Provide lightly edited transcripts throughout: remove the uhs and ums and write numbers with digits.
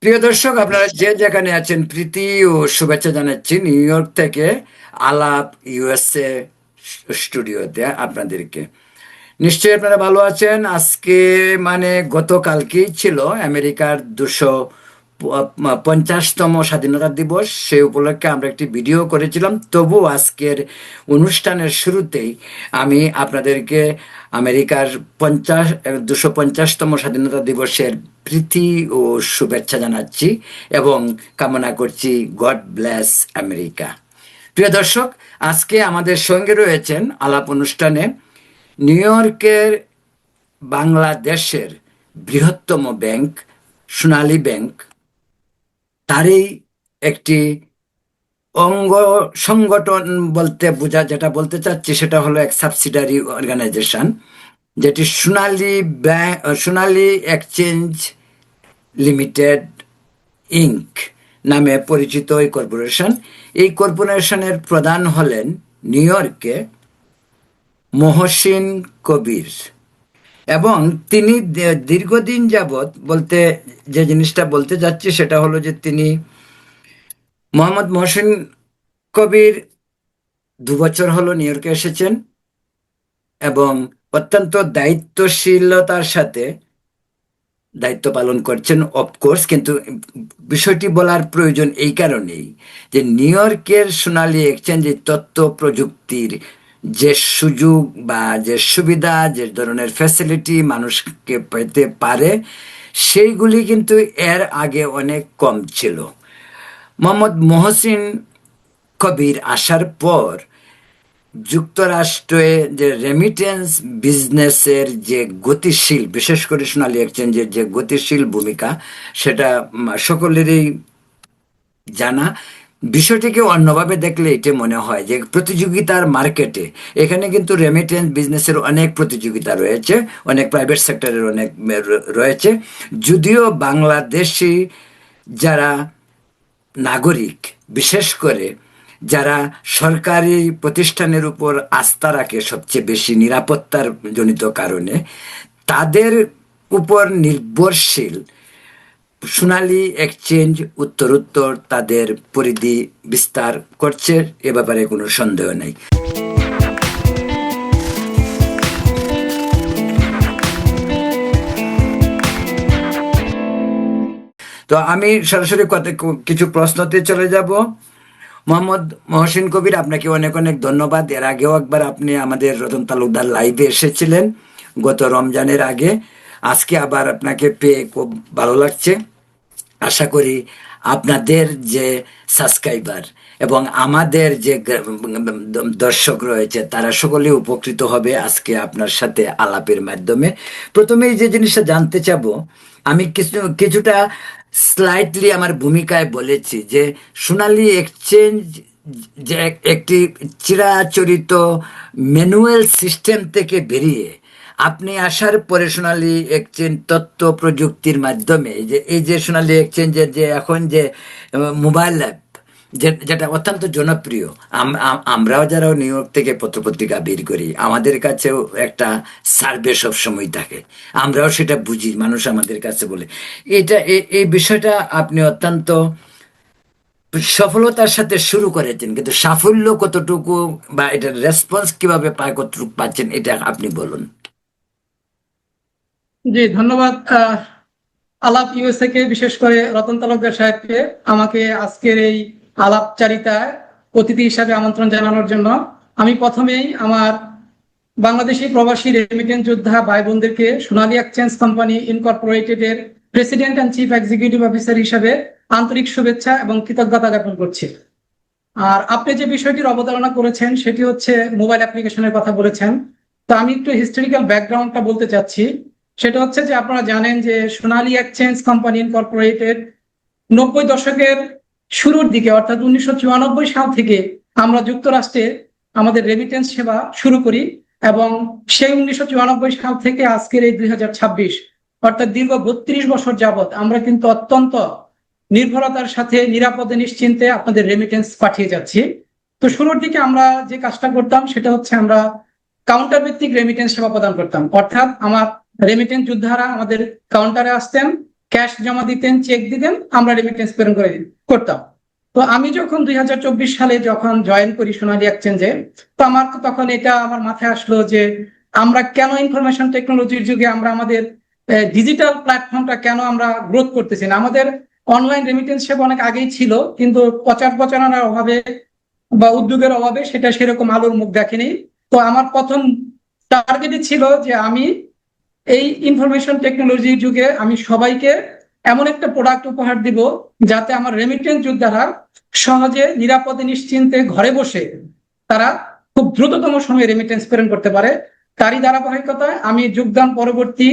প্রিয় দর্শক, আপনারা যে যেখানে আছেন প্রীতি ও শুভেচ্ছা জানাচ্ছি নিউ ইয়র্ক থেকে। আলাপ ইউএসএ স্টুডিওতে আপনাদেরকে। নিশ্চয়ই আপনারা ভালো আছেন। আজকে মানে গতকালকেই ছিল আমেরিকার 250তম স্বাধীনতা দিবস। সেই উপলক্ষে আমরা একটি ভিডিও করেছিলাম। তবু আজকের অনুষ্ঠানের শুরুতেই আমি আপনাদেরকে আমেরিকার 250তম স্বাধীনতা দিবসের প্রীতি ও শুভেচ্ছা জানাচ্ছি এবং কামনা করছি গড ব্লেস আমেরিকা। প্রিয় দর্শক, আজকে আমাদের সঙ্গে রয়েছেন আলাপ অনুষ্ঠানে নিউ ইয়র্কের বাংলাদেশের বৃহত্তম ব্যাংক সোনালী ব্যাংক, তারই একটি অঙ্গ সংগঠন বলতে যেটা বলতে চাচ্ছি সেটা হলো এক সাবসিডারি অর্গানাইজেশন, যেটি সোনালী এক্সচেঞ্জ লিমিটেড ইঙ্ক নামে পরিচিত এই কর্পোরেশন। এই কর্পোরেশনের প্রধান হলেন নিউ ইয়র্কে মহসিন কবির। এবং তিনি দীর্ঘদিন যাবৎ বলতে যে জিনিসটা বলতে যাচ্ছি সেটা হলো যে তিনি মোহাম্মদ মহসিন কবির 2 বছর হলো নিউ ইয়র্কে এসেছেন এবং অত্যন্ত দায়িত্বশীলতার সাথে দায়িত্ব পালন করছেন অফকোর্স। কিন্তু বিষয়টি বলার প্রয়োজন এই কারণেই যে নিউ ইয়র্কের সোনালী এক্সচেঞ্জে তথ্য প্রযুক্তির যে সুযোগ বা যে সুবিধা, যে ধরনের ফ্যাসিলিটি মানুষকে পেতে পারে, সেইগুলি কিন্তু এর আগে অনেক কম ছিল। মোহাম্মদ মহসিন কবির আসার পর যুক্তরাষ্ট্রে যে রেমিটেন্স বিজনেসের যে গতিশীল, বিশেষ করে সোনালী এক্সচেঞ্জের যে গতিশীল ভূমিকা, সেটা সকলেরই জানা। বিষয়টিকে অন্যভাবে দেখলে এটা মনে হয় যে প্রতিযোগিতার মার্কেটে এখানে কিন্তু রেমিটেন্স বিজনেসের অনেক প্রতিযোগিতা রয়েছে, অনেক প্রাইভেট সেক্টরের অনেক রয়েছে। যদিও বাংলাদেশি যারা নাগরিক, বিশেষ করে যারা সরকারি প্রতিষ্ঠানের উপর আস্থা রাখে সবচেয়ে বেশি নিরাপত্তার জনিত কারণে, তাদের উপর নির্ভরশীল সোনালী এক্সচেঞ্জ উত্তরোত্তর তাদের পরিধি বিস্তার করছে, এ ব্যাপারে কোনো সন্দেহ নেই। তো আমি সরাসরি কিছু প্রশ্নতে চলে যাব। মোহাম্মদ মহসিন কবির, আপনাকে অনেক অনেক ধন্যবাদ। এর আগেও একবার আপনি আমাদের রতন তালুকদার লাইভে এসেছিলেন গত রমজানের আগে। আজকে আবার আপনাকে পেয়ে খুব ভালো লাগছে। আশা করি আপনাদের যে সাবস্ক্রাইবার এবং আমাদের যে দর্শক রয়েছে তারা সকলে উপকৃত হবে আজকে আপনার সাথে আলাপের মাধ্যমে। প্রথমেই যে জিনিসটা জানতে চাবো, আমি কিছুটা স্লাইটলি আমার ভূমিকায় বলেছি যে সোনালী এক্সচেঞ্জ যে একটি চিরাচরিত ম্যানুয়াল সিস্টেম থেকে বেরিয়ে আপনি আসার পরে সোনালী এক্সচেঞ্জ তথ্য প্রযুক্তির মাধ্যমে এই যে সোনালী এক্সচেঞ্জের যে এখন যে মোবাইল অ্যাপ, যেটা অত্যন্ত জনপ্রিয়। আমরাও যারা নিউ ইয়র্ক থেকে পত্রপত্রিকা বের করি, আমাদের কাছেও একটা সার্ভে সব সময় থাকে, আমরাও সেটা বুঝি, মানুষ আমাদের কাছে বলে। এই বিষয়টা আপনি অত্যন্ত সফলতার সাথে শুরু করেছেন, কিন্তু সাফল্য কতটুকু বা এটার রেসপন্স কিভাবে পায়, কতটুকু পাচ্ছেন, এটা আপনি বলুন। জি, ধন্যবাদ আলাপ ইউএসএ কে, বিশেষ করে রতন তালুকদার সাহেবকে আমাকে আজকের এই আলাপচারিতায় অতিথি হিসাবে আমন্ত্রণ জানানোর জন্য। আমি প্রথমেই আমার বাংলাদেশি প্রবাসী রেমিটেন্স যোদ্ধা ভাই বোনদেরকে সোনালী এক্সচেঞ্জ কোম্পানি ইনকর্পোরেটেড এর president and chief executive officer হিসাবে আন্তরিক শুভেচ্ছা এবং কৃতজ্ঞতা জ্ঞাপন করছি। আর আপনি যে বিষয়টির অবতারণা করেছেন সেটি হচ্ছে মোবাইল অ্যাপ্লিকেশনের কথা বলেছেন। তো আমি একটু হিস্টোরিক্যাল ব্যাকগ্রাউন্ডটা বলতে চাচ্ছি। সেটা হচ্ছে যে আপনারা জানেন যে সোনালী এক্সচেঞ্জ কোম্পানি ইনকর্পোরেটেড 90 দশকের শুরুর দিকে, অর্থাৎ 1994 সাল থেকে আমরা যুক্তরাষ্ট্রে আমাদের রেমিটেন্স সেবা শুরু করি এবং সেই 1994 সাল থেকে আজকের এই 2026, অর্থাৎ দীর্ঘ 32 বছর যাবৎ আমরা কিন্তু অত্যন্ত নির্ভরতার সাথে নিরাপদে নিশ্চিন্তে আপনাদের রেমিটেন্স পাঠিয়ে যাচ্ছি। তো শুরুর দিকে আমরা যে কাজটা করতাম সেটা হচ্ছে আমরা কাউন্টার ভিত্তিক রেমিটেন্স সেবা প্রদান করতাম, অর্থাৎ আমার রেমিটেন্স যোদ্ধারা আমাদের কাউন্টারে আসতেন ক্যাশ জমা দিতেন, চেক দিতেন, আমরা রেমিটেন্স প্রেরণ করতাম। তো আমি যখন 2024 সালে যখন জয়েন করি সোনালী এক্সচেঞ্জে, তো আমার তখন এটা আমার মাথায় আসলো যে আমরা কেন ইনফরমেশন টেকনোলজির যুগে আমরা আমাদের ডিজিটাল প্ল্যাটফর্মটা কেন আমরা গ্রোথ করতেছি না। আমাদের অনলাইন রেমিটেন্স সেবা অনেক আগেই ছিল, কিন্তু প্রচার প্রচারণার অভাবে বা উদ্যোগের অভাবে সেটা সেরকম আলোর মুখ দেখেনি। তো আমার প্রথম টার্গেটই ছিল যে আমি এই ইনফরমেশন টেকনোলজির যুগে আমি সবাইকে এমন একটা প্রোডাক্ট উপহার দিব যাতে আমার রেমিটেন্স যোদ্ধারা সহজে, নিরাপদে, নিশ্চিন্তে ঘরে বসে তারা খুব দ্রুততম সময়ে রেমিটেন্স প্রেরণ করতে পারে। তারই ধারাবাহিকতায় আমি যোগদান পরবর্তী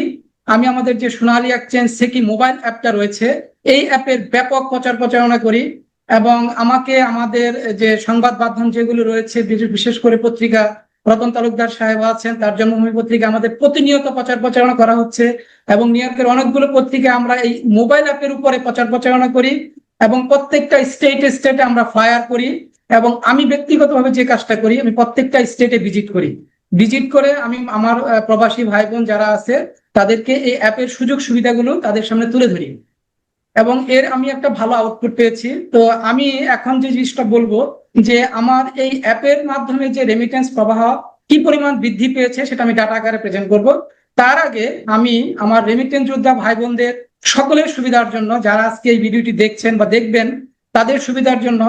আমি আমাদের যে সোনালী এক্সচেঞ্জ সেকি মোবাইল অ্যাপটা রয়েছে, এই অ্যাপের ব্যাপক প্রচার প্রচারণা করি এবং আমাকে আমাদের যে সংবাদ মাধ্যম যেগুলো রয়েছে, বিশেষ করে পত্রিকা, রতন তালুকদার সাহেব আছেন, তার জন্মভূমি পত্রিকা, আমাদের প্রতিনিয়ত প্রচার প্রচারণা করা হচ্ছে এবং নিউ ইয়র্কের অনেকগুলো পত্রিকা আমরা এই মোবাইল অ্যাপের উপরে প্রচার প্রচারণা করি এবং প্রত্যেকটা স্টেটে আমরা ফায়ার করি। এবং আমি ব্যক্তিগতভাবে যে কাজটা করি, আমি প্রত্যেকটা স্টেটে ভিজিট করে আমি আমার প্রবাসী ভাই বোন যারা আছে তাদেরকে এই অ্যাপের সুযোগ সুবিধাগুলো তাদের সামনে তুলে ধরি এবং এর আমি একটা ভালো আউটপুট পেয়েছি। তো আমি এখন যে জিনিসটা বলবো যে আমার এই অ্যাপের মাধ্যমে যে রেমিটেন্স প্রবাহ কি পরিমাণ বৃদ্ধি পেয়েছে সেটা আমি ডাটা আকারে প্রেজেন্ট করব। তার আগে আমি আমার রেমিটেন্স যোদ্ধা ভাই বোনদের সকলের সুবিধার জন্য, যারা আজকে এই ভিডিওটি দেখছেন বা দেখবেন, তাদের সুবিধার জন্য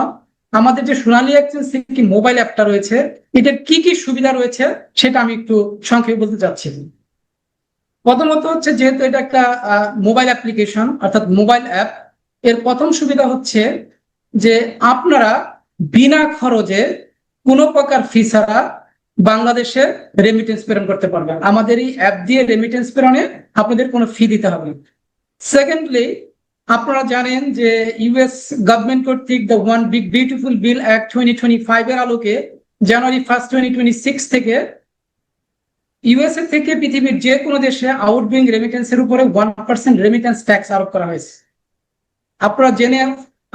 আমাদের যে সোনালী এক্সচেঞ্জ কি মোবাইল অ্যাপটা রয়েছে, এটার কি কি সুবিধা রয়েছে সেটা আমি একটু সংক্ষেপে বলতে চাচ্ছি। প্রথমত হচ্ছে, যেহেতু এটা একটা মোবাইল অ্যাপ্লিকেশন অর্থাৎ মোবাইল অ্যাপ, এর প্রথম সুবিধা হচ্ছে যে আপনারা বিনা খরচে কোনো প্রকার ফি ছাড়া বাংলাদেশে রেমিটেন্স প্রেরণ করতে পারবেন। আমাদের এই অ্যাপ দিয়ে রেমিটেন্স প্রেরণে আপনাদের কোনো ফি দিতে হবে না। সেকেন্ডলি, আপনারা জানেন যে ইউএস গভর্নমেন্ট কর্তৃক the one big beautiful bill act 2025 এর আলোকে জানুয়ারি 1, 2026 থেকে ইউএসএ থেকে পৃথিবীর যে কোনো দেশে আউটগোয়িং রেমিটেন্সের উপরে 1% রেমিটেন্স ট্যাক্স আরোপ করা হয়েছে। আপনারা জেনে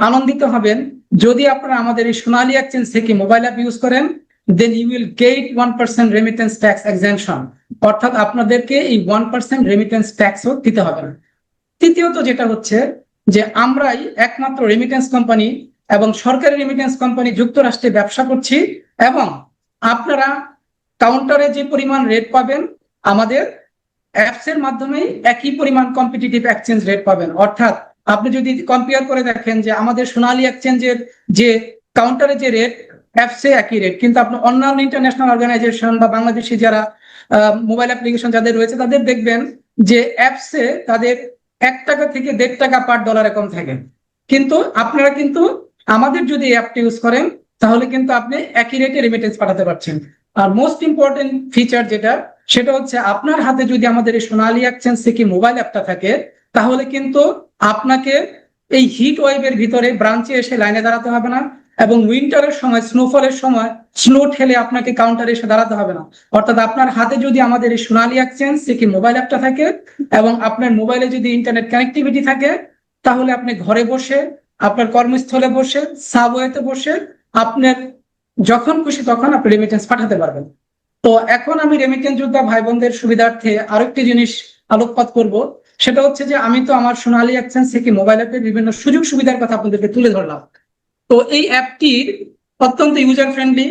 আনন্দিত হবেন, যদি আপনারা আমাদের এই সোনালী এক্সচেঞ্জ থেকে মোবাইল অ্যাপ ইউজ করেন, then you will get 1% remittance tax exemption, অর্থাৎ আপনাদেরকে এই 1% রেমিটেন্স ট্যাক্সও দিতে হবে না। তৃতীয়ত যেটা হচ্ছে যে আমরাই একমাত্র রেমিটেন্স কোম্পানি এবং সরকারি রেমিটেন্স কোম্পানি যুক্তরাষ্ট্রে ব্যবসা করছি এবং আপনারা কাউন্টারে যে পরিমাণ রেট পাবেন আমাদের অ্যাপস এর মাধ্যমেই একই পরিমাণ কম্পিটিটিভ এক্সচেঞ্জ রেট পাবেন। অর্থাৎ আপনি যদি কম্পেয়ার করে দেখেন যে আমাদের সোনালী এক্সচেঞ্জের যে কাউন্টারে যে রেট, অ্যাপসে একই রেট, কিন্তু আপনি অন্যান্য ইন্টারন্যাশনাল অর্গানাইজেশন বা বাংলাদেশি যারা মোবাইল অ্যাপ্লিকেশন যাদের রয়েছে তাদের দেখবেন যে অ্যাপসে তাদের 1 টাকা থেকে 1.5 টাকা পার ডলারে কম থাকে। কিন্তু আপনারা কিন্তু আমাদের যদি অ্যাপটা ইউজ করেন তাহলে কিন্তু আপনি একই রেটে রেমিটেন্স পাঠাতে পারছেন। আর মোস্ট ইম্পর্টেন্ট ফিচার যেটা, সেটা হচ্ছে আপনার হাতে যদি আমাদের এই সোনালী এক্সচেঞ্জ থেকে মোবাইল অ্যাপটা থাকে তাহলে কিন্তু আপনাকে এই হিট ওয়েভের ভিতরে ব্রাঞ্চে এসে লাইনে দাঁড়াতে হবে না এবং উইন্টারের সময়, স্নোফলের সময় স্নো ঠেলে আপনাকে কাউন্টারে এসে দাঁড়াতে হবে না। অর্থাৎ আপনার হাতে যদি আমাদের এই সোনালী এক্সচেঞ্জ থেকে মোবাইল অ্যাপটা থাকে এবং আপনার মোবাইলে যদি ইন্টারনেট কানেক্টিভিটি থাকে, তাহলে আপনি ঘরে বসে, আপনার কর্মস্থলে বসে, সাবওয়েতে বসে আপনার যখন খুশি তখন আপনি রেমিটেন্স পাঠাতে পারবেন। তো এখন আমি রেমিটেন্স যোদ্ধা ভাই বোনদের সুবিধার্থে আরেকটি জিনিস আলোকপাত করব, সেটা হচ্ছে যে আমি তো আমার সোনালী এক্সচেঞ্জ থেকে মোবাইল অ্যাপের বিভিন্ন সুযোগ সুবিধার কথা আপনাদেরকে তুলে ধরলাম। তো এই অ্যাপটির অত্যন্ত ইউজার ফ্রেন্ডলি।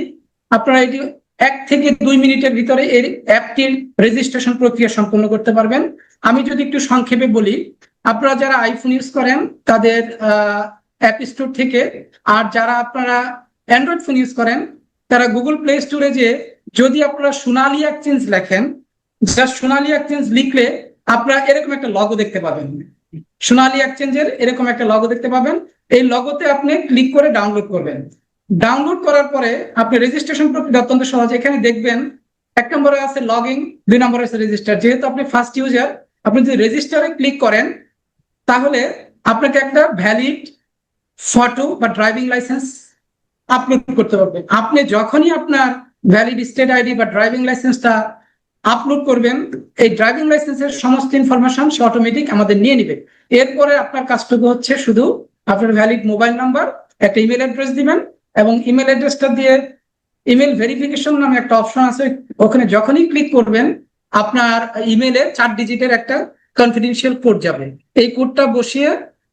আপনারা এটি 1 থেকে 2 মিনিটের ভিতরে এই অ্যাপটির রেজিস্ট্রেশন প্রক্রিয়া সম্পন্ন করতে পারবেন। আমি যদি একটু সংক্ষেপে বলি, আপনারা যারা আইফোন ইউজ করেন তাদের অ্যাপ স্টোর থেকে, আর যারা আপনারা অ্যান্ড্রয়েড ফোন ইউজ করেন তারা গুগল প্লে স্টোরে যে যদি আপনারা সোনালী এক্সচেঞ্জ লেখেন, জাস্ট সোনালী এক্সচেঞ্জ লিখলে আপনারা এরকম একটা লগো দেখতে পাবেন। সোনালী এক্সচেঞ্জের এরকম একটা লগো দেখতে পাবেন। এই লগোতে আপনি ক্লিক করে ডাউনলোড করবেন। ডাউনলোড করার পরে আপনি রেজিস্ট্রেশন প্রক্রিয়া অত্যন্ত সহজ। এখানে দেখবেন 1 নম্বরে আছে লগ ইন, 2 নম্বরে আছে রেজিস্টার। যেহেতু আপনি ফার্স্ট ইউজার, আপনি যদি রেজিস্টারে ক্লিক করেন তাহলে আপনাকে একটা ভ্যালিড ফটো বা ড্রাইভিং লাইসেন্স আপলোড করতে পারবেন। আপনি যখনই আপনার ভ্যালিড স্টেট আইডি বা ড্রাইভিং লাইসেন্সটা আপলোড করবেন, এই ড্রাইভিং লাইসেন্সের সমস্ত ইনফরমেশন সে অটোমেটিক আমাদের নিয়ে নিবে। এরপরে আপনার কাজটুকু হচ্ছে শুধু আপনার ভ্যালিড মোবাইল নাম্বার, একটা ইমেল অ্যাড্রেস দিবেন এবং ইমেল অ্যাড্রেসটা দিয়ে ইমেল ভেরিফিকেশন নামে একটা অপশন আছে, ওখানে যখনই ক্লিক করবেন আপনার ইমেলে 4 ডিজিটের একটা কনফিডেন্সিয়াল কোড যাবে। এই কোডটা বসিয়ে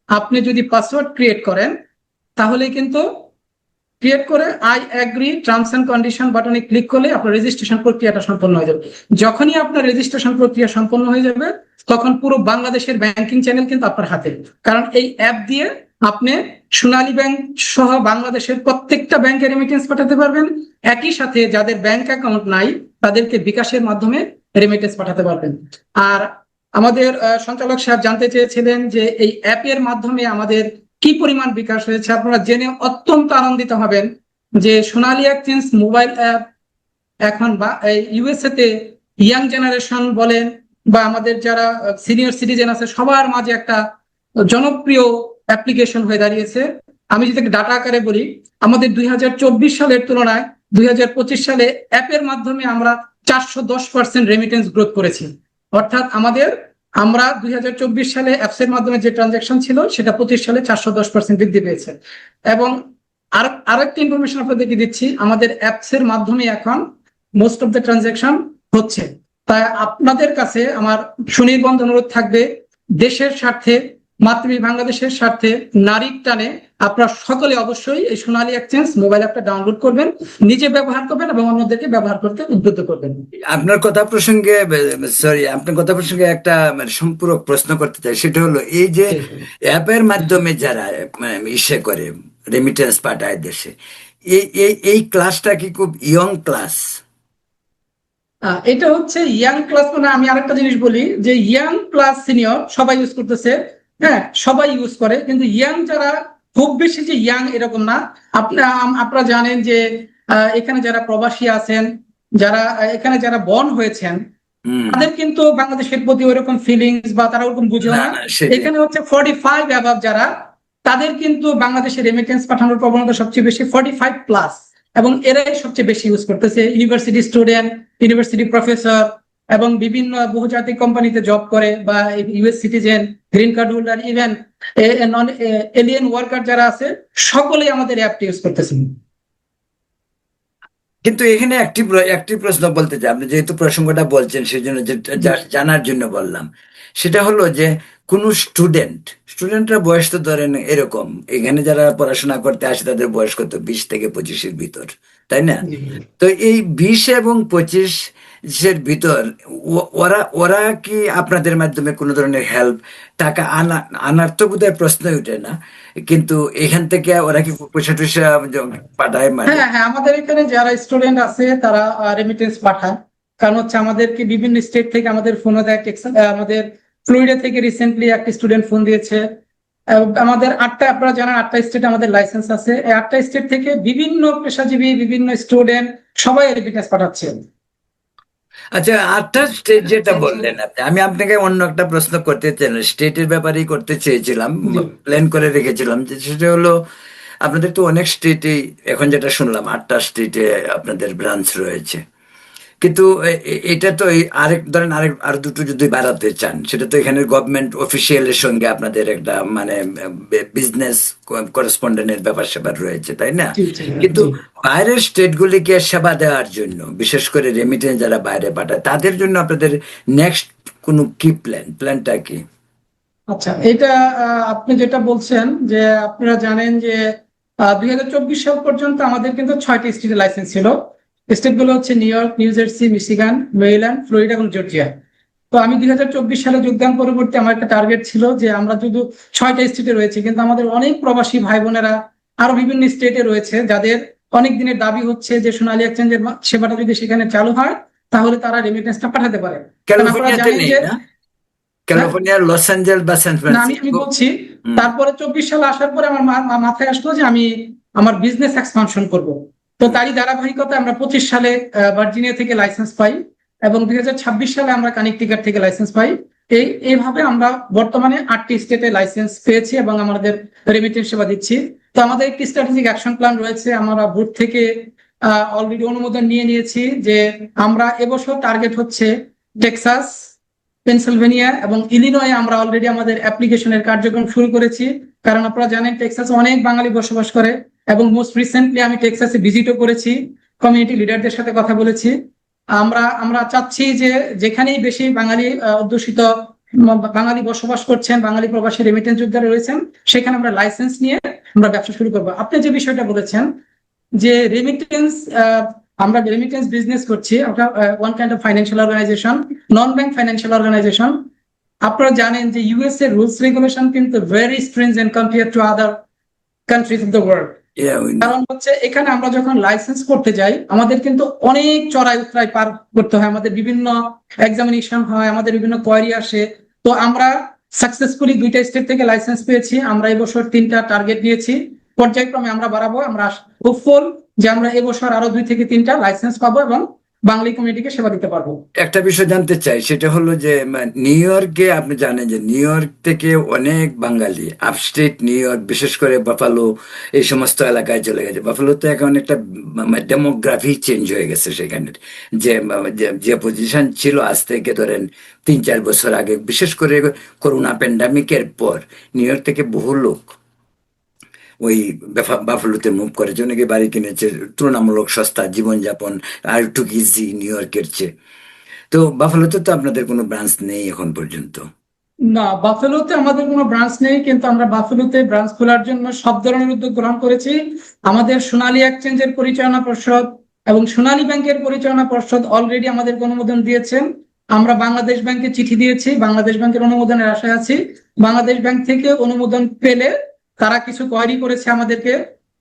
আপনি যদি পাসওয়ার্ড ক্রিয়েট করেন, তাহলে কিন্তু ক্রিয়েট করে I agree terms and condition বাটনে ক্লিক করলে আপনার রেজিস্ট্রেশন প্রক্রিয়াটা সম্পন্ন হয়ে যাবে। যখনই আপনার রেজিস্ট্রেশন প্রক্রিয়া সম্পন্ন হয়ে যাবে, তখন পুরো বাংলাদেশের ব্যাংকিং চ্যানেল কিন্তু আপনার হাতে, কারণ এই অ্যাপ দিয়ে আপনি সোনালী ব্যাংক সহ বাংলাদেশের প্রত্যেকটা ব্যাংকে রেমিটেন্স পাঠাতে পারবেন। একই সাথে যাদের ব্যাংক অ্যাকাউন্ট নাই, তাদেরকে বিকাশের মাধ্যমে রেমিটেন্স পাঠাতে পারবেন। আর আমাদের সঞ্চালক সাহেব জানতে চেয়েছিলেন যে এই অ্যাপের মাধ্যমে আমাদের কি পরিমাণ বিকাশ হয়েছে। আপনারা জেনে অত্যন্ত আনন্দিত হবেন যে সোনালী এক্সচেঞ্জ মোবাইল অ্যাপ এখন বা ইউএসএ তে ইয়াং জেনারেশন বলেন বা আমাদের যারা সিনিয়র সিটিজেন আছে, সবার মাঝে একটা জনপ্রিয় অ্যাপ্লিকেশন হয়ে দাঁড়িয়েছে। আমি যদি ডাটা আকারে বলি, আমাদের 2024 সালের তুলনায় 2025 সালে অ্যাপের মাধ্যমে আমরা 410% রেমিটেন্স গ্রোথ করেছি। অর্থাৎ আমরা 2024 সালে অ্যাপস এর মাধ্যমে যে ট্রানজাকশন ছিল, সেটা 25 সালে 410% বৃদ্ধি পেয়েছে। এবং আরেকটা ইনফরমেশন আপনাদেরকে দিচ্ছি, আমাদের অ্যাপস এর মাধ্যমে এখন মোস্ট অফ দ্য ট্রানজাকশন হচ্ছে। তাই আপনাদের কাছে আমার সুনির্বন্ধ অনুরোধ থাকবে, দেশের স্বার্থে, মাতৃভূমি বাংলাদেশের স্বার্থে, নারীর টানে আপনারা সকলে অবশ্যই এই সোনালী এক্সচেঞ্জ মোবাইল অ্যাপটা ডাউনলোড করবেন, নিজে ব্যবহার করবেন এবং অন্যদেরকে ব্যবহার করতে উদ্বুদ্ধ করবেন। আপনার কথা প্রসঙ্গে একটা সম্পূরক প্রশ্ন করতে চাই। সেটা হলো, এই যে অ্যাপের মাধ্যমে যারা ইসে করে রেমিটেন্স পাঠায় দেশে, এই ক্লাসটা কি খুব ইয়ং ক্লাস? এটা হচ্ছে ইয়াং ক্লাস, মানে আমি আরেকটা জিনিস বলি যে ইয়াং প্লাস সিনিয়র সবাই ইউজ করতেছে। হ্যাঁ, সবাই ইউজ করে, কিন্তু ইয়াং যারা খুব বেশি যে ইয়াং এরকম না। আপনারা জানেন যে এখানে যারা প্রবাসী আছেন, যারা এখানে যারা বর্ন হয়েছেন, তাদের কিন্তু বাংলাদেশের প্রতি ওইরকম ফিলিংস বা তারা ওরকম বুঝেও না। এখানে হচ্ছে 45 অ্যাবাভ যারা, তাদের কিন্তু বাংলাদেশে রেমিটেন্স পাঠানোর প্রবণতা সবচেয়ে বেশি 45 প্লাস, এবং এরাই সবচেয়ে বেশি ইউজ করতেছে। ইউনিভার্সিটি স্টুডেন্ট, ইউনিভার্সিটি প্রফেসর এবং বিভিন্ন বহুজাতিক কোম্পানিতে জব করে বা US citizen, green card holder, even non alien worker যারা আছে, সকলেই আমাদের অ্যাপটি ইউজ করতেছেন। কিন্তু এখানে একটি প্রশ্ন বলতে চাই, আপনি যেহেতু প্রসঙ্গটা বলছেন সেজন্য জানার জন্য বললাম। সেটা হলো যে কোন স্টুডেন্টরা বয়স তো ধরেন এরকম, এখানে যারা পড়াশোনা করতে আসে তাদের বয়স কত, 20 থেকে 25-এর ভিতর, তাই না? তো এই 20 এবং 25-এর ভিতর ওরা কি আপনাদের মাধ্যমে কোনো ধরনের হেল্প, টাকা আনার তো বোধহয় প্রশ্নই উঠে না, কিন্তু এখান থেকে ওরা কি পয়সা টয়সা পাঠায়? হ্যাঁ, আমাদের এখানে যারা স্টুডেন্ট আছে তারা রেমিটেন্স পাঠায়। কারণ হচ্ছে আমাদেরকে বিভিন্ন স্টেট থেকে আমাদের ফোন দেয়। আমাদের ফ্লোরিডা থেকে রিসেন্টলি একটা স্টুডেন্ট ফোন দিয়েছে। আমাদের আপনারা জানেন 8টা স্টেট আমাদের লাইসেন্স আছে। এই 8টা স্টেট থেকে বিভিন্ন পেশাজীবী, বিভিন্ন স্টুডেন্ট সবাই রেমিটেন্স পাঠাচ্ছে। আচ্ছা, 8টা স্টেট যেটা বললেন আপনি, আমি আপনাকে অন্য একটা প্রশ্ন করতে চাই, স্টেটের ব্যাপারেই করতে চেয়েছিলাম, প্ল্যান করে রেখেছিলাম, যে সেটা হলো আপনাদের তো অনেক স্টেটেই, এখন যেটা শুনলাম 8টা স্টেটে আপনাদের ব্রাঞ্চ রয়েছে, কিন্তু এটা তো ধরেন আর দুটো যদি বাড়াতে চান, সেটা তো এখানে গভর্নমেন্ট অফিসিয়ালের সঙ্গে আপনাদের একটা মানে বিজনেস করেসপন্ডেন্টের ব্যাপার স্যাপার রয়েছে, তাই না? কিন্তু বাইরের স্টেটগুলিকে সেবা দেওয়ার জন্য, বিশেষ করে রেমিটেন্স যারা বাইরে পাঠায়, তাদের জন্য আপনাদের নেক্সট কোনো কি প্ল্যানটা কি? আচ্ছা, এটা আপনি যেটা বলছেন যে আপনারা জানেন যে 2024 সাল পর্যন্ত আমাদের কিন্তু 6টি স্টেটের লাইসেন্স ছিল। স্টেটগুলো হচ্ছে new York, new jersey, Michigan, Maryland, Florida এবং জর্জিয়া। তো আমি 2024 সালে যোগদান পরবর্তী আমার একটা টার্গেট ছিল যে আমরা যদি 6টা স্টেটে রয়েছে, কিন্তু আমাদের অনেক প্রবাসী ভাই বোনেরা আরো বিভিন্ন স্টেটে রয়েছে, যাদের অনেক দিনের দাবি হচ্ছে যে সোনালী এক্সচেঞ্জের সেবাটা যদি সেখানে চালু হয়, তাহলে তারা রেমিটেন্সটা পাঠাতে পারে। ক্যালিফোর্নিয়ার লস অ্যাঞ্জেলস বা সান ফ্রান্সিসকো। আমি বলছি, তারপরে 24 সালে আসার পরে আমার মাথায় আসলো যে আমি আমার বিজনেস এক্সপানশন করব। তো তারই ধারাবাহিকতায় আমরা 25 সালে ভার্জিনিয়া থেকে লাইসেন্স পাই এবং 2026 সালে আমরা কানেকটিকাট থেকে লাইসেন্স পাই। এইভাবে আমরা বর্তমানে 8টি স্টেটে লাইসেন্স পেয়েছি এবং আমাদের রেমিটেন্স সেবা দিচ্ছি। তো আমাদের একটি স্ট্র্যাটেজিক অ্যাকশন প্ল্যান রয়েছে, আমরা বোর্ড থেকে অলরেডি অনুমোদন নিয়েছি যে আমরা এবছর টার্গেট হচ্ছে টেক্সাস, পেনসিলভেনিয়া এবং ইলিনয়ে আমরা অলরেডি আমাদের অ্যাপ্লিকেশনের কার্যক্রম শুরু করেছি। কারণ আপনারা জানেন টেক্সাসে অনেক বাঙালি বসবাস করে এবং মোস্ট রিসেন্টলি আমি টেক্সাসে ভিজিটও করেছি, কমিউনিটি লিডারদের সাথে কথা বলেছি। আমরা চাচ্ছি যে যেখানেই বেশি বাঙালি অধ্যুষিত বাঙালি বসবাস করছেন, বাঙালি প্রবাসী রেমিটেন্স যোদ্ধারা রয়েছেন, সেখানে আমরা লাইসেন্স নিয়ে আমরা ব্যবসা শুরু করবো। আপনি যে বিষয়টা বলেছেন যে রেমিটেন্স, আমরা রেমিটেন্স বিজনেস করছি, আমরা one kind of financial organization, non bank financial organization. আপনারা জানেন যে ইউএস এর রুলস রেগুলেশন কিন্তু very stringent compare to other countries of the world. Yeah, we know. কারণ হচ্ছে এখানে আমরা যখন লাইসেন্স করতে যাই আমাদের কিন্তু অনেক চড়াই উতরাই পার করতে হয়, আমাদের বিভিন্ন এক্সামিনেশন হয়, আমাদের বিভিন্ন কোয়ারি আসে। তো আমরা সাকসেসফুলি 2টা স্টেট থেকে লাইসেন্স পেয়েছি। আমরা এবছর 3টা টার্গেট দিয়েছি, পর্যায়ক্রমে আমরা বাড়াবো। আমরা হোপফুল যে আমরা এবছর আরো 2 থেকে 3টা লাইসেন্স পাবো এবং বাঙালি কমিউনিটিকে সেবা দিতে পারবো। একটা বিষয় জানতে চাই, সেটা হলো যে নিউ ইয়র্কে আপনি জানেন যে নিউ ইয়র্ক থেকে অনেক বাঙালি আপস্টেট নিউ ইয়র্ক, বিশেষ করে বাফালো, এই সমস্ত এলাকায় চলে গেছে। বাফালোতে এখন একটা ডেমোগ্রাফি চেঞ্জ হয়ে গেছে সেখানে, যে যে পজিশন ছিল আজ থেকে ধরেন 3-4 বছর আগে, বিশেষ করে করোনা প্যান্ডামিকের পর নিউ ইয়র্ক থেকে বহু লোক ওই বাফালোতে মুভ করেছে, অনেকে বাড়ি কিনেছে, তুলনামূলক সস্তা জীবনযাপন, আর একটু ইজি নিউ ইয়র্কের চেয়ে। তো বাফালোতে তো আপনাদের কোনো ব্রাঞ্চ নেই এখন পর্যন্ত? না, বাফেলোতে আমাদের কোনো ব্রাঞ্চ নেই, কিন্তু আমরা বাফেলোতে ব্রাঞ্চ খোলার জন্য সব ধরনের উদ্যোগ গ্রহণ করেছি। আমাদের সোনালী এক্সচেঞ্জের পরিচালনা পর্ষদ এবং সোনালী ব্যাংকের পরিচালনা পর্ষদ অলরেডি আমাদের অনুমোদন দিয়েছেন। আমরা বাংলাদেশ ব্যাংকে চিঠি দিয়েছি, বাংলাদেশ ব্যাংকের অনুমোদনের আশায় আছি। বাংলাদেশ ব্যাংক থেকে অনুমোদন পেলে তারা কিছু কোয়ারি করেছে আমাদেরকে,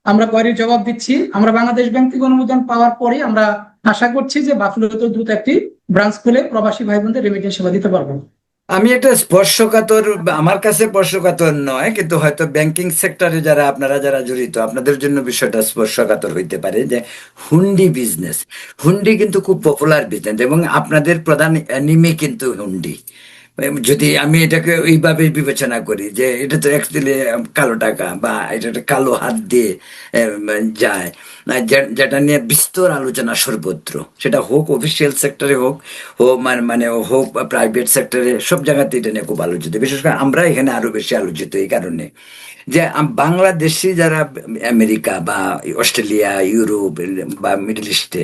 আমরা কোয়ারির জবাব দিচ্ছি। আমরা বাংলাদেশ ব্যাংক থেকে অনুমোদন পাওয়ার পরে আমরা আশা করছি যে বাফেলোতে দ্রুত একটি ব্রাঞ্চ খুলে প্রবাসী ভাই বোনদের রেমিটেন্স সেবা দিতে পারবো। আমি একটা স্পর্শকাতর, আমার কাছে স্পর্শকাতর নয়, কিন্তু হয়তো ব্যাংকিং সেক্টরে যারা আপনারা যারা জড়িত, আপনাদের জন্য বিষয়টা স্পর্শকাতর হইতে পারে, যে হুন্ডি বিজনেস। হুন্ডি কিন্তু খুব পপুলার বিজনেস এবং আপনাদের প্রধান এনিমি কিন্তু হুন্ডি। যদি আমি এটাকে ওইভাবে বিবেচনা করি যে এটা তো অ্যাকচুয়ালি কালো টাকা, বা এটা একটা কালো হাত দিয়ে যায়, যেটা নিয়ে বিস্তর আলোচনা সর্বত্র, সেটা হোক অফিসিয়াল সেক্টরে হোক, মানে হোক প্রাইভেট সেক্টরে, সব জায়গাতে এটা নিয়ে খুব আলোচিত। বিশেষ করে আমরা এখানে আরো বেশি আলোচিত এই কারণে যে বাংলাদেশি যারা আমেরিকা বা অস্ট্রেলিয়া, ইউরোপ বা মিডল ইস্টে,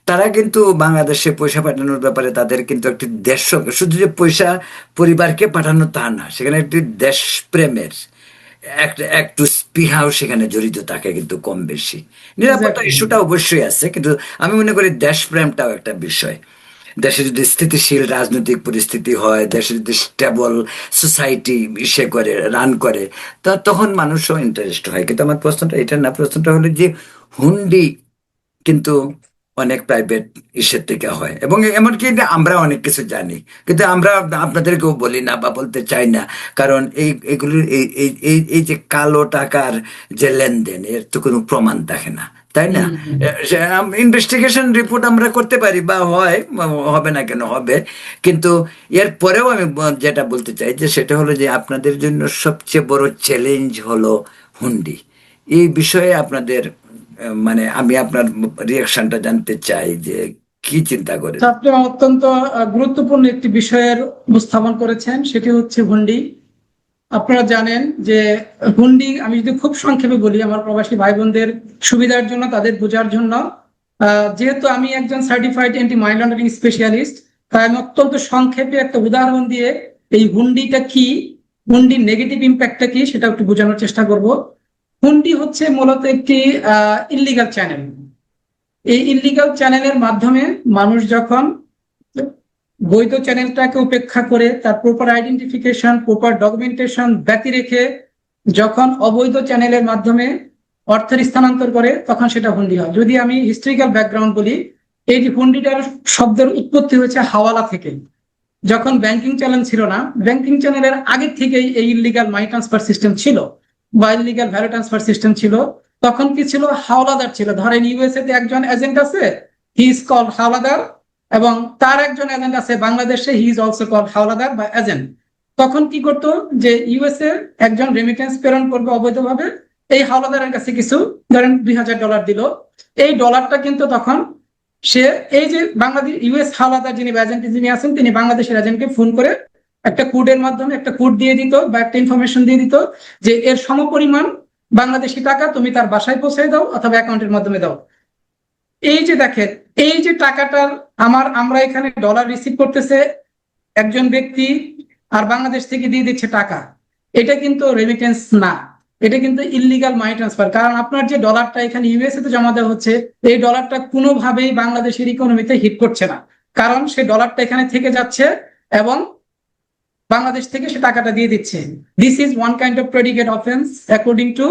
তারা কিন্তু বাংলাদেশে পয়সা পাঠানোর ব্যাপারে তাদের কিন্তু একটি দেশ, শুধু যে পয়সা পরিবারকে পাঠানো তা না, সেখানে একটি দেশপ্রেমের একটু স্পৃহাও সেখানে জড়িত থাকে কিন্তু কম বেশি। নিরাপত্তা Exactly. ইস্যুটা অবশ্যই আছে, কিন্তু আমি মনে করি দেশপ্রেমটাও একটা বিষয়। দেশে যদি স্থিতিশীল রাজনৈতিক পরিস্থিতি হয়, দেশে যদি স্টেবল সোসাইটি সে করে রান করে, তখন মানুষও ইন্টারেস্ট হয়। কিন্তু আমার প্রশ্নটা এটা না, প্রশ্নটা হলো যে হুন্ডি কিন্তু অনেক প্রাইভেট ইসের থেকে হয়, এবং এমনকি আমরা অনেক কিছু জানি, কিন্তু আমরা আপনাদেরকেও বলি না বা বলতে চাই না, কারণ এইগুলির এই যে কালো টাকার যে লেনদেন, এর তো কোনো প্রমাণ থাকে না, তাই না? ইনভেস্টিগেশন রিপোর্ট আমরা করতে পারি বা হয়, হবে না কেন, হবে। কিন্তু এর পরেও আমি যেটা বলতে চাই যে সেটা হলো যে আপনাদের জন্য সবচেয়ে বড় চ্যালেঞ্জ হলো হুন্ডি। এই বিষয়ে আপনাদের মানে আমি আপনার রিয়াকশনটা জানতে চাই যে কি চিন্তা করেন। আচ্ছা, আপনি অত্যন্ত গুরুত্বপূর্ণ একটি বিষয়ের উপস্থাপন করেছেন, সেটি হচ্ছে হুন্ডি। আপনারা জানেন যে হুন্ডি, আমি যদি খুব সংক্ষেপে বলি আমার প্রবাসী ভাই বোনদের সুবিধার জন্য, তাদের বোঝার জন্য, যেহেতু আমি একজন certified anti money laundering specialist, তাই আমি অত্যন্ত সংক্ষেপে একটা উদাহরণ দিয়ে এই হুন্ডিটা কি, হুন্ডির নেগেটিভ ইম্প্যাক্টটা কি, সেটা একটু বোঝানোর চেষ্টা করব। হুন্ডি হচ্ছে মূলত একটি ইল্লিগাল চ্যানেল। এই ইল্লিগাল চ্যানেলের মাধ্যমে মানুষ যখন বৈধ চ্যানেলটাকে উপেক্ষা করে তার প্রপার আইডেন্টিফিকেশন, প্রপার ডকুমেন্টেশন ব্যতি রেখে যখন অবৈধ চ্যানেলের মাধ্যমে অর্থের স্থানান্তর করে, তখন সেটা হুন্ডি হয়। যদি আমি হিস্ট্রিক্যাল ব্যাকগ্রাউন্ড বলি, এই যে হুন্ডিটার শব্দের উৎপত্তি হয়েছে হাওয়ালা থেকে। যখন ব্যাংকিং চ্যানেল ছিল না, ব্যাংকিং চ্যানেলের আগের থেকেই এই ইলিগাল মানি ট্রান্সফার সিস্টেম ছিল বা ইলিগাল ভ্যালু ট্রান্সফার সিস্টেম ছিল। তখন কি ছিল? হাওলাদার ছিল। ধরেন ইউএসএ তে একজন এজেন্ট আছে, হি ইজ কল্ড হাওলাদার, এবং তার একজন এজেন্ট আছে বাংলাদেশে, হি ইজ অলসো কল্ড হাওলাদার বা এজেন্ট। তখন কি করতো যে ইউএসএ একজন রেমিটেন্স প্রেরণ করবে অবৈধভাবে, এই হাওলাদারের কাছে কিছু ধরেন $2000 দিল। এই ডলারটা কিন্তু তখন সে, এই যে বাংলাদেশ ইউএস হাওলাদার যিনি এজেন্ট যিনি আছেন, তিনি বাংলাদেশের এজেন্টকে ফোন করে একটা কোডের মাধ্যমে একটা কোড দিয়ে দিত বা একটা ইনফরমেশন দিয়ে দিত যে এর সমপরিমাণ বাংলাদেশি টাকা তুমি তার বাসায় পৌঁছে দাও অথবা অ্যাকাউন্টের মাধ্যমে দাও। এই যে দেখেন, এই যে টাকাটার আমরা এখানে ডলার রিসিভ করতেছে একজন ব্যক্তি, আর বাংলাদেশ থেকে দিয়ে দিচ্ছে টাকা, এটা কিন্তু রেমিটেন্স না, এটা কিন্তু ইল্লিগাল মানি ট্রান্সফার। কারণ আপনার যে ডলারটা এখানে ইউএসএ তে জমা দেওয়া হচ্ছে, এই ডলারটা কোনোভাবেই বাংলাদেশের ইকোনমিতে হিট করছে না, কারণ সে ডলারটা এখানে থেকে যাচ্ছে এবং বাংলাদেশ থেকে সে টাকাটা দিয়ে দিচ্ছে। This is one kind of predicate offence according to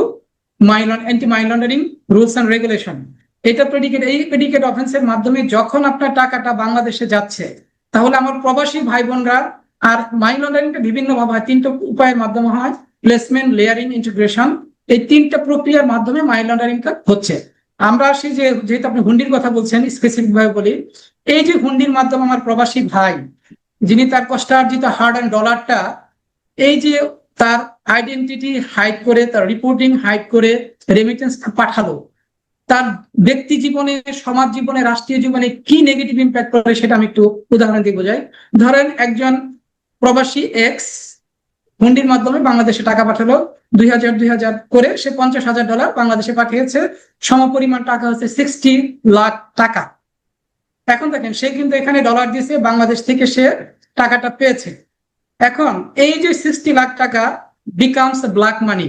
anti money laundering rules and regulation. এটা এই প্রেডিকেট অফেন্সের মাধ্যমে যখন আপনার টাকাটা বাংলাদেশে যাচ্ছে, তাহলে আমার প্রবাসী ভাই বোনরা, আর মানি লন্ডারিংটা বিভিন্ন ভাবে হয়, তিনটা উপায়ের মাধ্যমে হয়: প্লেসমেন্ট, লেয়ারিং, ইন্টিগ্রেশন। এই তিনটা প্রক্রিয়ার মাধ্যমে মানি লন্ডারিংটা হচ্ছে। আমরা আসি যেহেতু আপনি হুন্ডির কথা বলছেন, স্পেসিফিক ভাবে বলি, এই যে হুন্ডির মাধ্যমে আমার প্রবাসী ভাই, যিনি তার কষ্টার্জিত হার্ড অ্যান্ড ডলারটা, এই যে তার আইডেন্টিটি হাইড করে, তার রিপোর্টিং হাইড করে রেমিটেন্স পাঠালো, তার ব্যক্তি জীবনে, সমাজ জীবনে, রাষ্ট্রীয় জীবনে কি নেগেটিভ ইম্প্যাক্ট করে সেটা আমি একটু উদাহরণ দিয়ে বোঝাই। ধরেন একজন প্রবাসী এক্স হুন্ডির মাধ্যমে বাংলাদেশে টাকা পাঠালো 2000 করে, সে $50,000 বাংলাদেশে পাঠিয়েছে, সমপরিমাণ টাকা হচ্ছে 60 লাখ টাকা। এখন দেখেন, সে কিন্তু এখানে ডলার দিয়েছে, বাংলাদেশ থেকে সে টাকাটা পেয়েছে। এখন এই যে 60 লাখ টাকা বিকামস ব্ল্যাক মানি।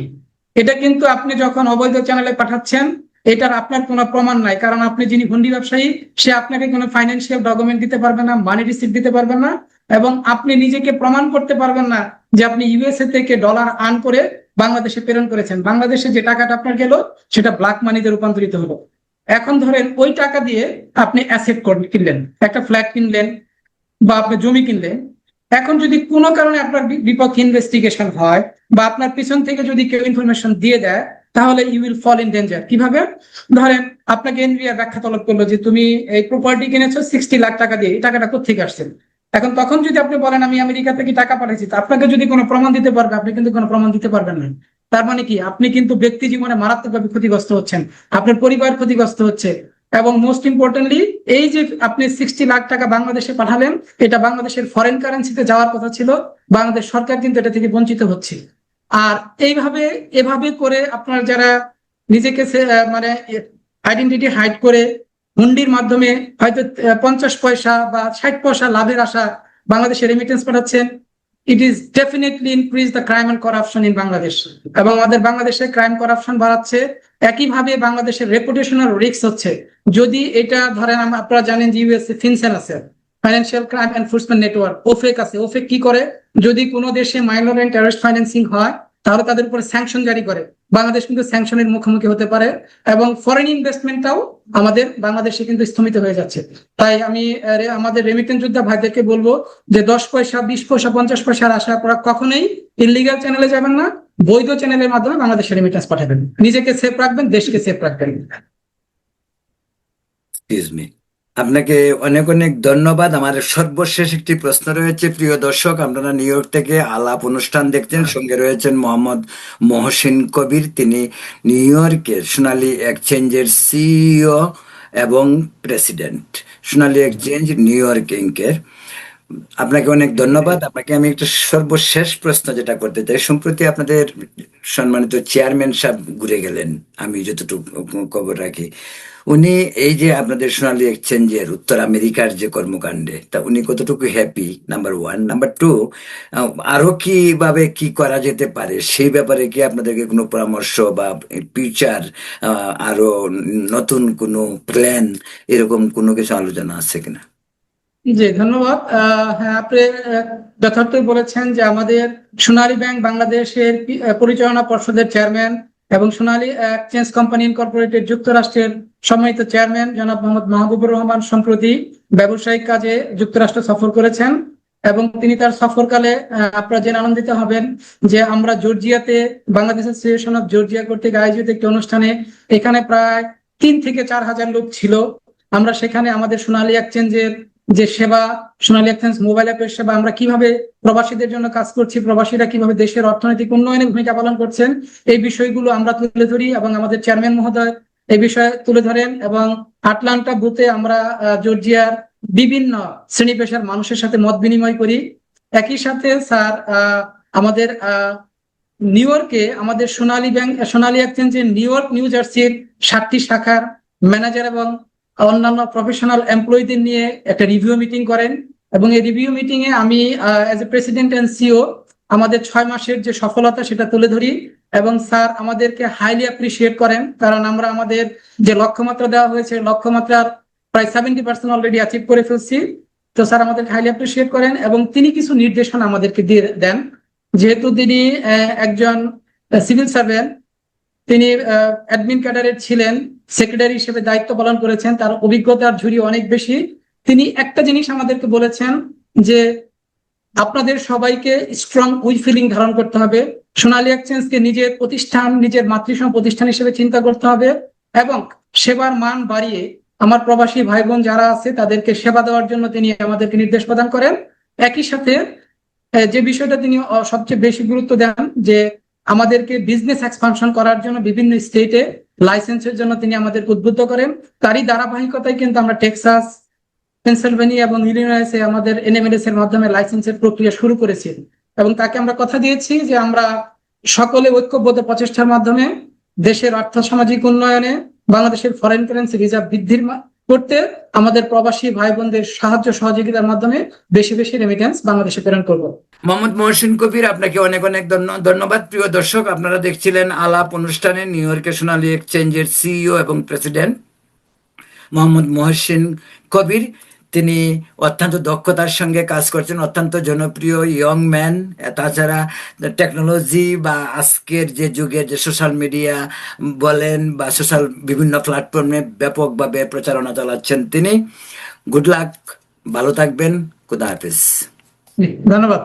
এটা কিন্তু আপনি যখন অবৈধ চ্যানেলে পাঠাচ্ছেন, এটার আপনার কোনো প্রমাণ নাই, কারণ আপনি যিনি হুন্ডি ব্যবসায়ী, সে আপনাকে কোনো ফাইন্যান্সিয়াল ডকুমেন্ট দিতে পারবে না, মানি রিসিপ্ট দিতে পারবেন না, এবং আপনি নিজেকে প্রমাণ করতে পারবেন না যে আপনি ইউএসএ থেকে ডলার আর্ন করে বাংলাদেশে প্রেরণ করেছেন। বাংলাদেশে যে টাকাটা আপনার গেল, সেটা ব্ল্যাক মানিতে রূপান্তরিত হলো। এখন ধরেন ওই টাকা দিয়ে আপনি অ্যাসেট কিনলেন, একটা ফ্ল্যাট কিনলেন বা আপনি জমি কিনলেন। এখন যদি কোনো কারণে আপনার বিপক্ষে ইনভেস্টিগেশন হয় বা আপনার পিছন থেকে যদি কেউ ইনফরমেশন দিয়ে দেয়, তাহলে you will fall in danger. কিভাবে? ধরেন আপনাকে এনবিআর ব্যাখ্যা তলব করলো যে তুমি এই প্রপার্টি কিনেছো 60 লাখ টাকা দিয়ে, এই টাকাটা কোথেকে আসছে। এখন তখন যদি আপনি বলেন আমি আমেরিকা থেকে টাকা পাঠাইছি, আপনাকে যদি কোনো প্রমাণ দিতে পারবে, আপনি কিন্তু কোনো প্রমাণ দিতে পারবেন না। তার মানে কি, আপনি কিন্তু ব্যক্তি জীবনে মারাত্মকভাবে ক্ষতিগ্রস্ত হচ্ছেন, আপনার পরিবার ক্ষতিগ্রস্ত হচ্ছে। এবং মোস্ট ইম্পর্টেন্টলি, এই যে আপনি 60 লাখ টাকা বাংলাদেশে পাঠালেন, এটা বাংলাদেশের ফরেন কারেন্সিতে যাওয়ার কথা ছিল, বাংলাদেশ সরকার কিন্তু এটা থেকে বঞ্চিত হচ্ছে। আর এভাবে করে আপনার যারা নিজেকে মানে আইডেন্টিটি হাইড করে হুন্ডির মাধ্যমে হয়তো 50 পয়সা বা 60 পয়সা লাভের আশা বাংলাদেশে রেমিটেন্স পাঠাচ্ছেন, it is definitely increase the crime and corruption in Bangladesh. এবং আমাদের বাংলাদেশে ক্রাইম করাপশন বাড়াচ্ছে, একইভাবে বাংলাদেশের রেপুটেশনাল রিস্ক হচ্ছে। যদি এটা ধরেন, আপনারা জানেন যে ইউএসএ ফিনসেন আছে, ফাইন্যান্সিয়াল ক্রাইম এনফোর্সমেন্ট নেটওয়ার্ক, ওফেক আছে। ওফেক কি করে? যদি কোনো দেশে মাইনর এন্ড টেররিস্ট ফাইন্যান্সিং হয়, তাহলে তাদের উপরে স্যাংশন জারি করে। বাংলাদেশ কিন্তু স্যাংশনের মুখোমুখি হতে পারে, এবং ফরেন ইনভেস্টমেন্টটাও আমাদের বাংলাদেশে কিন্তু স্থমিত হয়ে যাচ্ছে। তাই আমি আমাদের রেমিটেন্স যোদ্ধা ভাইদেরকে বলবো যে 10 পয়সা, 20 পয়সা, 50 পয়সার আশা করা কখনোই ইলিগাল চ্যানেলে যাবেন না, বৈধ চ্যানেলের মাধ্যমে বাংলাদেশে রেমিটেন্স পাঠাবেন। নিজেকে সেফ রাখবেন, দেশকে সেফ রাখবেন। এক্সকিউজ মি, আপনাকে অনেক অনেক ধন্যবাদ। আমার সর্বশেষ একটি প্রশ্ন রয়েছে। প্রিয় দর্শক, আপনারা নিউ ইয়র্ক থেকে আলাপ অনুষ্ঠান দেখছেন, সঙ্গে রয়েছেন মোহাম্মদ মহসিন কবির। তিনি নিউ ইয়র্কের সোনালী এক্সচেঞ্জের সিইও এবং প্রেসিডেন্ট, সোনালী এক্সচেঞ্জ নিউ ইয়র্ক ইঙ্কের। আপনাকে অনেক ধন্যবাদ। আপনাকে আমি একটা সর্বশেষ প্রশ্ন যেটা করতে চাই, সম্প্রতি আপনাদের সম্মানিত চেয়ারম্যান সাহেব ঘুরে গেলেন, আমি যতটুকু খবর রাখি। উনি এই যে আপনাদের সোনালী এক্সচেঞ্জের উত্তর আমেরিকার যে কর্মকাণ্ডে, তা উনি কতটুকু happy, number one. Number two, আরো কিভাবে কি করা যেতে পারে সেই ব্যাপারে কি আপনাদেরকে কোনো পরামর্শ বা ফিউচার আরো নতুন কোনো প্ল্যান, এরকম কোনো কিছু আলোচনা আছে কিনা? জি, ধন্যবাদ। হ্যাঁ, আপনি যথার্থই বলেছেন যে আমাদের সোনালী ব্যাংক বাংলাদেশের পরিচালনা পর্ষদের চেয়ারম্যান এবং সোনালী এক্সচেঞ্জ কোম্পানি ইনকর্পোরেটেড যুক্তরাষ্ট্রের সম্মানিত চেয়ারম্যান জনাব মোহাম্মদ মাহবুবুর রহমান সম্প্রতি ব্যবসায়িক কাজে যুক্তরাষ্ট্র সফর করেছেন। এবং তিনি তার সফরকালে, আপনারা জেনে আনন্দিত হবেন যে আমরা জর্জিয়াতে বাংলাদেশ অ্যাসোসিয়েশন অফ জর্জিয়া কর্তৃক আয়োজিত একটি অনুষ্ঠানে, এখানে প্রায় 3 থেকে 4 হাজার লোক ছিল। আমরা সেখানে আমাদের সোনালী এক্সচেঞ্জের যে সেবা, সোনালী এক্সচেঞ্জ মোবাইল অ্যাপের সেবা, আমরা কিভাবে প্রবাসীদের জন্য কাজ করছি, প্রবাসীরা কিভাবে দেশের অর্থনৈতিক উন্নয়নে ভূমিকা পালন করছেন, এই বিষয়গুলো আমরা তুলে ধরি এবং আমাদের চেয়ারম্যান মহোদয় এই বিষয়ে তুলে ধরেন। এবং আটলান্টা বুথে আমরা জর্জিয়ার বিভিন্ন শ্রেণী পেশার মানুষের সাথে মত বিনিময় করি। একই সাথে স্যার, আমাদের নিউ ইয়র্কে আমাদের সোনালী এক্সচেঞ্জের নিউ ইয়র্ক, নিউ জার্সির 7টি শাখার ম্যানেজার এবং অন্যান্য প্রফেশনাল এমপ্লয়ীদের নিয়ে একটা রিভিউ মিটিং করেন। এবং এই রিভিউ মিটিং এ আমি as a president and CEO আমাদের 6 মাসের যে সফলতা সেটা তুলে ধরি, এবং স্যার আমাদেরকে হাইলি অ্যাপ্রিসিয়েট করেন, কারণ আমরা আমাদের যে লক্ষ্যমাত্রা দেওয়া হয়েছে লক্ষ্যমাত্রার প্রায় 70% অলরেডি অ্যাচিভ করে ফেলছি। তো স্যার আমাদেরকে হাইলি অ্যাপ্রিসিয়েট করেন এবং তিনি কিছু নির্দেশনা আমাদেরকে দিয়ে দেন। যেহেতু তিনি একজন সিভিল সার্ভেন্ট, তিনি অ্যাডমিন ক্যাডারের ছিলেন, সেক্রেটারি হিসেবে দায়িত্ব পালন করেছেন, তার অভিজ্ঞতার ঝুড়ি অনেক বেশি। তিনি একটা জিনিস আমাদেরকে বলেছেন যে আপনাদের সবাইকে স্ট্রং উই ফিলিং ধারণ করতে হবে, সোনালী এক্সচেঞ্জকে নিজের প্রতিষ্ঠান, নিজের মাতৃসম প্রতিষ্ঠান হিসেবে চিন্তা করতে হবে, এবং সেবার মান বাড়িয়ে আমার প্রবাসী ভাই বোন যারা আছে তাদেরকে সেবা দেওয়ার জন্য তিনি আমাদেরকে নির্দেশ প্রদান করেন। একই সাথে যে বিষয়টা তিনি সবচেয়ে বেশি গুরুত্ব দেন যে আমাদেরকে বিজনেস এক্সপানশন করার জন্য বিভিন্ন স্টেটে লাইসেন্সের জন্য তিনি আমাদেরকে উদ্বুদ্ধ করেন। তারই ধারাবাহিকতায় কিন্তু আমরা টেক্সাস, পেনসিলভেনিয়া এবং ইলিনয়েসে আমাদের এনএমএলএস এর মাধ্যমে লাইসেন্সের প্রক্রিয়া শুরু করেছি, এবং তাকে আমরা কথা দিয়েছি যে আমরা সকলে ঐক্যবদ্ধ প্রচেষ্টার মাধ্যমে দেশের আর্থসামাজিক উন্নয়নে বাংলাদেশের ফরেন কারেন্সি রিজার্ভ বৃদ্ধির করতে আমাদের প্রবাসী ভাই বোনদের সাহায্য সহযোগিতার মাধ্যমে বেশি বেশি রেমিটেন্স বাংলাদেশে প্রেরণ করব। মোহাম্মদ মহসিন কবির, আপনাকে অনেক অনেক ধন্যবাদ। প্রিয় দর্শক, আপনারা দেখছিলেন আলাপ অনুষ্ঠানে নিউ ইয়র্কের সোনালী এক্সচেঞ্জের সিইও এবং প্রেসিডেন্ট মোহাম্মদ মহসিন কবির। তিনি অত্যন্ত দক্ষতার সঙ্গে কাজ করছেন, অত্যন্ত জনপ্রিয় ইয়ং ম্যান। তাছাড়া টেকনোলজি বা আজকের যে যুগের যে সোশ্যাল মিডিয়া বলেন বা সোশ্যাল বিভিন্ন প্ল্যাটফর্মে ব্যাপকভাবে প্রচারণা চালাচ্ছেন তিনি। গুড লাক, ভালো থাকবেন, খুদা হাফিজ। ধন্যবাদ।